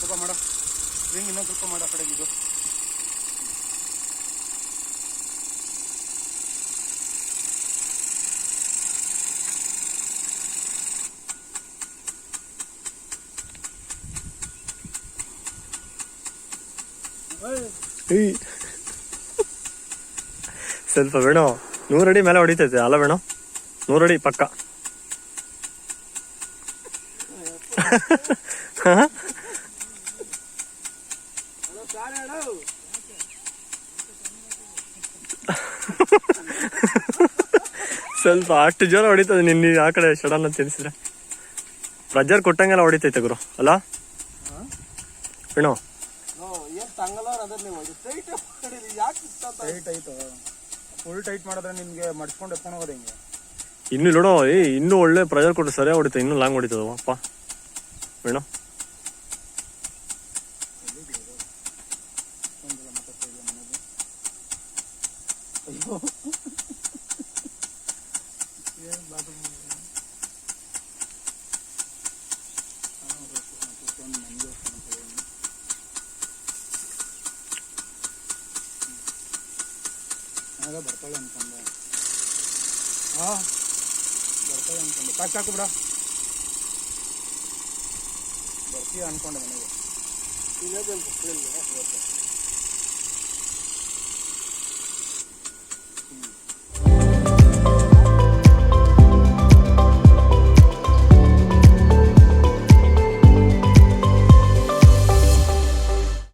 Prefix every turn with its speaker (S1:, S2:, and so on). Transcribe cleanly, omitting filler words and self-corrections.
S1: ಸ್ವಲ್ಪ ಮಾಡ ಸ್ಪ್ರಿಂಗ್ ಇನ್ನೊಂದು ಸ್ವಲ್ಪ ಮಾಡ ಆ ಕಡೆಗೆ ಇದು
S2: ಸ್ವಲ್ಪ ಬೇಡ 100 ಅಡಿ ಮೇಲೆ ಹೊಡಿತೈತೆ ಅಲ್ಲ ಬೇಡ 100 ಅಡಿ ಪಕ್ಕ. ಸ್ವಲ್ಪ ಅಷ್ಟು ಜೋರ ಹೊಡಿತದೆ ನಿನ್ನ ಆ ಕಡೆ ಸಡನ್ ಅಂತ ತಿನ್ಸಿದ್ರೆ ಪ್ರೆಜರ್ ಕೊಟ್ಟಂಗೆಲ್ಲ ಹೊಡಿತೈತೆ ಗುರು ಅಲ್ಲ ಬೇಣು.
S1: ಫುಲ್ ಟೈಟ್ ಮಾಡಿದ್ರೆ ನಿಮ್ಗೆ ಮಡ್ಸ್ಕೊಂಡು ಎತ್ಕೊಂಡು ಹೋಗೋದು ಹೆಂಗೆ?
S2: ಇನ್ನು ನೋಡೋ ಇನ್ನೂ ಒಳ್ಳೆ ಪ್ರೆಜರ್ ಕೊಟ್ಟು ಸರಿಯಾಗಿ ಹೊಡಿತದೆ, ಇನ್ನೂ ಲಾಂಗ್ ಹೊಡಿತದ ಅಪ್ಪ ಬೇಣು.
S1: ಬರ್ತಾಳೆ ಅನ್ಕೊಂಡೆ. ಬರ್ತಾಳೆ ಅನ್ಕೊಂಡೆ. ಸಾಕು ಬಿಡ, ಬರ್ತೀಯ ಅನ್ಕೊಂಡೆ ಮನೆಗೆ.